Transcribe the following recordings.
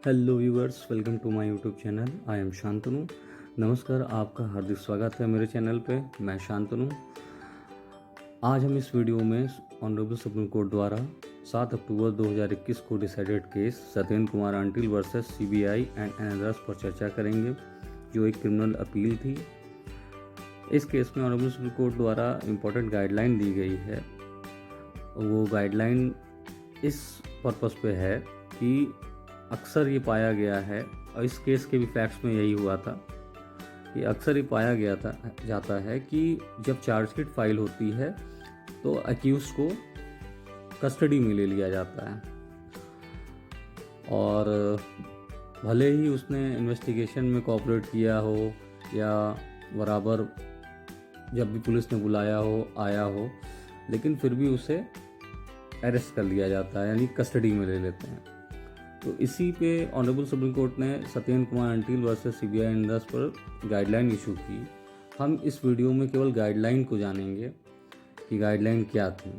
Hello viewers, welcome to my YouTube channel. I am Shantanu. नमस्कार, आपका हार्दिक स्वागत है मेरे चैनल पे। मैं शांतनु। आज हम इस वीडियो में ऑनरेबल सुप्रीम कोर्ट द्वारा 7 अक्टूबर 2021 को decided case Satyendra Kumar until versus CBI and others पर चर्चा करेंगे, जो एक क्रिमिनल अपील थी। इस केस में ऑनरेबल सुप्रीम कोर्ट द्वारा इम्पोर्टेंट गाइडलाइन दी गई है। वो गाइडलाइन इस पर्पस पे है कि अक्सर ये पाया गया है, और इस केस के भी फैक्ट्स में यही हुआ था कि अक्सर ये पाया जाता है कि जब चार्जशीट फाइल होती है तो अक्यूज को कस्टडी में ले लिया जाता है, और भले ही उसने इन्वेस्टिगेशन में कोऑपरेट किया हो या बराबर जब भी पुलिस ने बुलाया हो आया हो, लेकिन फिर भी उसे अरेस्ट कर लिया जाता है, यानी कस्टडी में ले लेते हैं। तो इसी पे ऑनरेबल सुप्रीम कोर्ट ने Satyendra Kumar until versus CBI and others पर गाइडलाइन इशू की। हम इस वीडियो में केवल गाइडलाइन को जानेंगे कि गाइडलाइन क्या थी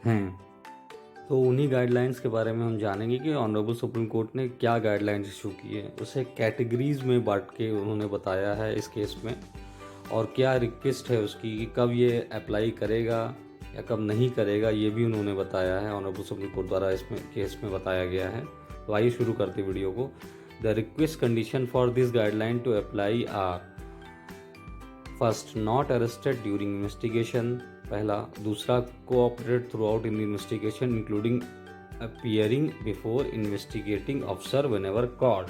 हैं। तो उन्हीं गाइडलाइंस के बारे में हम जानेंगे कि ऑनरेबल सुप्रीम कोर्ट ने क्या गाइडलाइंस इशू की है। उसे कैटेगरीज में बांट के उन्होंने बताया है इस केस में, और क्या रिक्वेस्ट है उसकी कि कब ये अप्लाई करेगा या कब नहीं करेगा, ये भी उन्होंने बताया है। ऑनरेबल सुप्रीम कोर्ट द्वारा इसमें केस में बताया गया है। तो आइए शुरू करते वीडियो को। The request condition for this guideline to apply are: first, not arrested during investigation, पहला। दूसरा, cooperate throughout in investigation including appearing before investigating officer whenever called.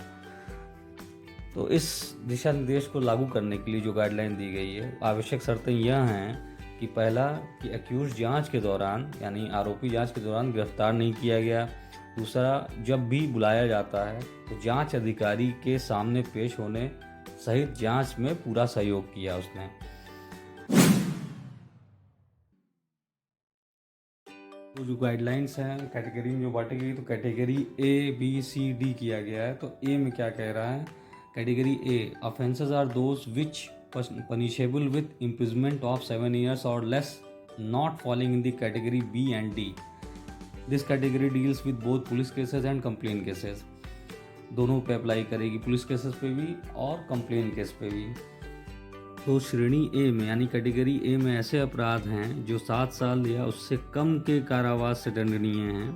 तो इस दिशा निर्देश को लागू करने के लिए जो गाइडलाइन दी गई है, आवश्यक शर्तें यह हैं कि पहला, कि अक्यूज जांच के दौरान यानी आरोपी जांच के दौरान गिरफ्तार नहीं किया गया। दूसरा, जब भी बुलाया जाता है तो जांच अधिकारी के सामने पेश होने सहित जांच में पूरा सहयोग किया उसने। तो जो गाइडलाइंस हैं कैटेगरी में जो बांटी गई, तो category A B C D किया गया है। तो ए में क्या कह रहा है? Category A, offences are those which punishable with imprisonment of 7 years or less, not falling in the category B and D. This category deals with both police cases and complaint cases. दोनों पे apply करेगी, police cases पे भी और complain case पे भी। तो श्रेणी ए में यानी कैटेगरी ए में ऐसे अपराध हैं जो 7 साल या उससे कम के कारावास से दंडनीय हैं,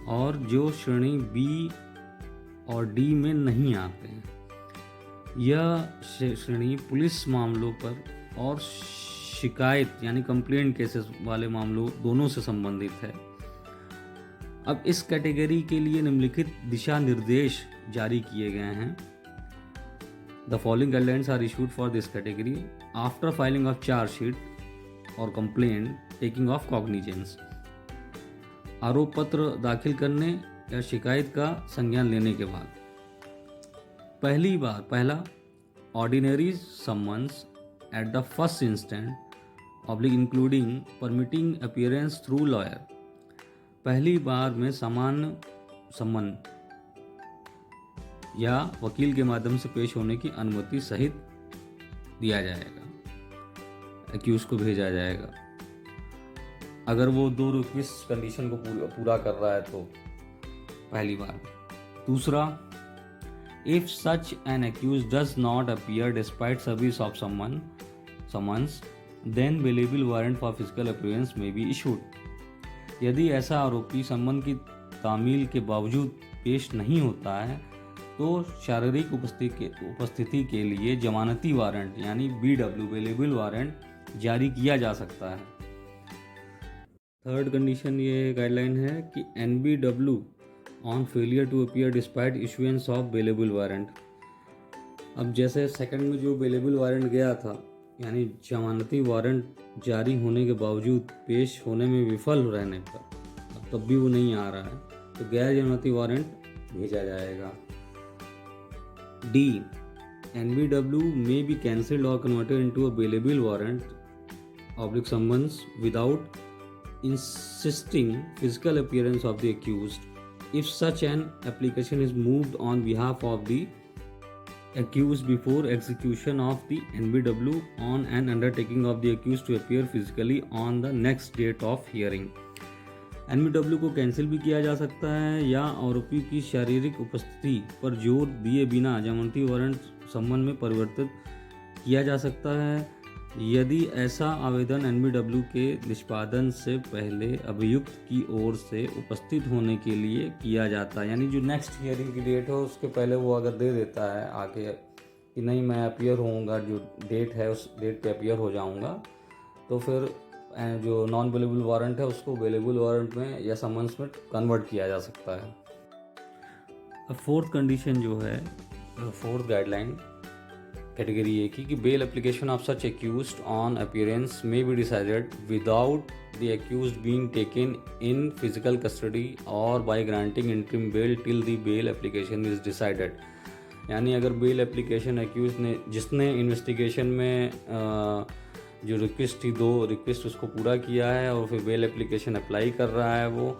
और जो श्रेणी बी और डी में नहीं आते हैं। यह श्रेणी पुलिस मामलों पर और शिकायत यानी कंप्लेंट केसेस वाले मामलों दोनों से संबंधित है। अब इस कैटेगरी के लिए निम्नलिखित दिशा निर्देश जारी किए गए हैं। The following guidelines are issued for this category after filing of chargesheet और कंप्लेंट टेकिंग ऑफ कॉग्निजेंस। आरोप पत्र दाखिल करने या शिकायत का संज्ञान लेने के बाद पहला, ordinary summons at the first instant oblique including permitting appearance through lawyer. पहली बार में सामान्य सम्मन या वकील के माध्यम से पेश होने की अनुमति सहित दिया जाएगा, एक्यूज को भेजा जाएगा अगर वो 2 रिक्वेस्ट कंडीशन को पूरा कर रहा है तो पहली बार। दूसरा, if such an accused does not appear despite service of summons, then bailable warrant for physical appearance may be issued. यदि ऐसा आरोपी सम्मन की तामील के बावजूद पेश नहीं होता है तो शारीरिक उपस्थिति के लिए जमानती वारंट यानी BW बेलेबल वारंट जारी किया जा सकता है। थर्ड कंडीशन ये गाइडलाइन है कि NBW on failure to appear despite issuance of bailable warrant. अब जैसे सेकंड में जो बेलेबल वारंट गया था यानी जमानती वारंट जारी होने के बावजूद पेश होने में विफल रहने पर, तब भी वो नहीं आ रहा है तो गैर जमानती वारंट भेजा जाएगा। D, NBW may be cancelled or converted into a bailable warrant oblique summons without insisting physical appearance of the accused if such an application is moved on behalf of the accused before execution of the NBW on an undertaking of the accused to appear physically on the next date of hearing. NBW को cancel भी किया जा सकता है या आरोपी की शारीरिक उपस्थिति पर जोर दिए बिना जमानती वारंट सम्मन में परिवर्तित किया जा सकता है यदि ऐसा आवेदन एनबीडब्ल्यू के निष्पादन से पहले अभियुक्त की ओर से उपस्थित होने के लिए किया जाता है। यानी जो नेक्स्ट हियरिंग की डेट हो उसके पहले वो अगर दे देता है आगे कि नहीं मैं अपीयर होऊंगा, जो डेट है उस डेट पे अपीयर हो जाऊंगा, तो फिर जो नॉन अवेलेबल वारंट है उसको अवेलेबल वारंट में या समन्स में कन्वर्ट किया जा सकता है। अब फोर्थ कंडीशन जो है, फोर्थ गाइडलाइन कैटेगरी ए की, कि bail application of such accused on appearance may be decided without the accused being taken in physical custody और by granting interim bail till the bail application is decided. यानी अगर bail application accused ने जिसने investigation में जो request थी, 2 request उसको पूरा किया है और फिर बेल एप्लीकेशन अप्लाई कर रहा है वो,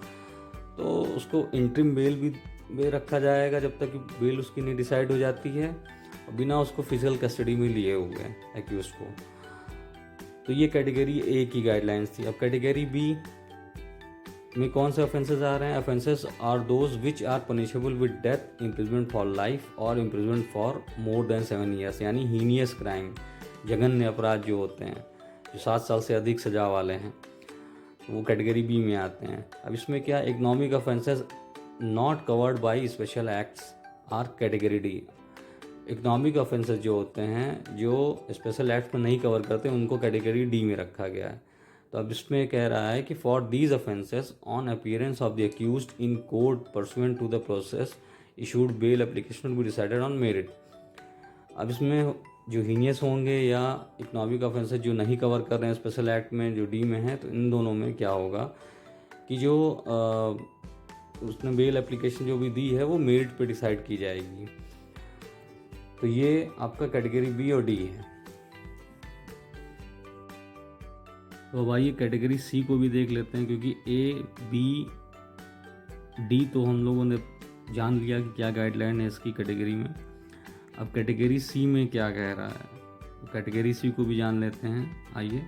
तो उसको इंटरिम बेल भी में रखा जाएगा जब तक कि बेल उसकी नहीं डिसाइड हो जाती है, बिना उसको फिजिकल कस्टडी में लिए हुए एक्यूज को। तो ये कैटेगरी ए की गाइडलाइंस थी। अब कैटेगरी बी में कौन से ऑफेंसेस आ रहे हैं? Offences are those which are punishable with death, imprisonment for life और imprisonment for more than 7 years. यानी हीनियस क्राइम, जघन्य अपराध जो होते हैं, जो 7 साल से अधिक सजा वाले हैं, वो कैटेगरी बी में आते हैं। अब इसमें क्या, economic offences not covered by special acts are category D. Economic offences जो होते हैं जो स्पेशल एक्ट में नहीं कवर करते उनको कैटेगरी डी में रखा गया है। तो अब इसमें कह रहा है कि for these offences on appearance of the accused in court pursuant to the process issued bail application be decided on merit. अब इसमें जो हीनियस होंगे या इकोनॉमिक ऑफेंसेस जो नहीं कवर कर रहे हैं स्पेशल एक्ट में जो डी में है, तो इन दोनों में क्या होगा कि जो उसने बेल एप्लीकेशन जो भी दी है वो मेरिट पे डिसाइड की जाएगी। तो ये आपका कैटेगरी बी और डी है। तो अब आइए कैटेगरी सी को भी देख लेते हैं, क्योंकि ए बी डी तो हम लोगों ने जान लिया कि क्या गाइडलाइन है इसकी कैटेगरी में। अब कैटेगरी सी में क्या कह रहा है, तो कैटेगरी सी को भी जान लेते हैं। आइए,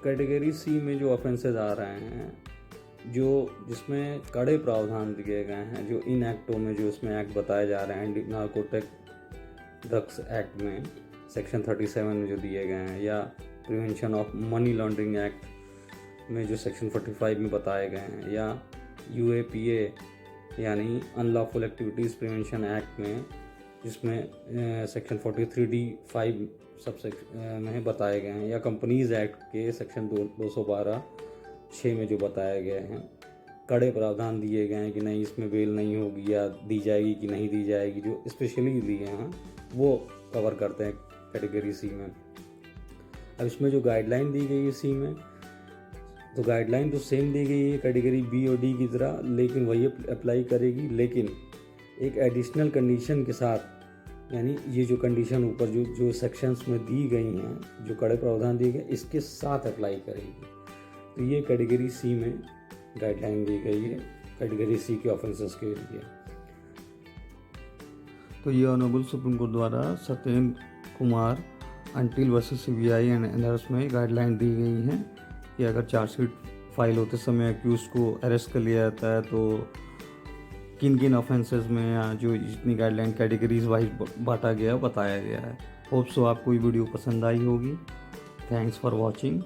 कैटेगरी सी में जो ऑफेंसेस आ रहे हैं, जो जिसमें कड़े प्रावधान दिए गए हैं, जो इन एक्टों में जो इसमें एक्ट बताए जा रहे हैं, नार्कोटिक ड्रग्स एक्ट में सेक्शन 37 में जो दिए गए हैं, या prevention of money laundering act में जो सेक्शन 45 में बताए गए हैं, या UAPA यानी अनलॉफुल एक्टिविटीज़ प्रिवेंशन एक्ट में जिसमें सेक्शन 43D5 सबसेक्शन में बताए गए हैं, या कंपनीज़ एक्ट के सेक्शन 212(6) में जो बताए गए हैं, कड़े प्रावधान दिए गए हैं कि नहीं इसमें बेल नहीं होगी या दी जाएगी कि नहीं दी जाएगी, जो स्पेशली दिए हैं वो कवर करते हैं कैटेगरी सी में। अब इसमें जो गाइडलाइन दी गई है सी में, तो गाइडलाइन तो सेम दी गई है कैटेगरी बी और डी की तरह, लेकिन वही अप्लाई करेगी, लेकिन एक एडिशनल कंडीशन के साथ। यानी ये जो कंडीशन ऊपर जो सेक्शंस में दी गई हैं, जो कड़े प्रावधान दिए गए, इसके साथ अप्लाई करेगी। तो ये कैटेगरी सी में गाइडलाइन दी गई है कैटेगरी सी के ऑफेंसेस के लिए। तो ये ऑनरेबल सुप्रीम कोर्ट द्वारा Satyendra Kumar until versus CBI and others में गाइडलाइन दी गई है कि अगर चार्जशीट फाइल होते समय एक्यूज को अरेस्ट कर लिया जाता है तो किन किन ऑफेंसेस में, या जो जितनी गाइडलाइन कैटेगरीज वाइज बांटा गया बताया गया है। होप सो आपको ये वीडियो पसंद आई होगी। Thanks for watching.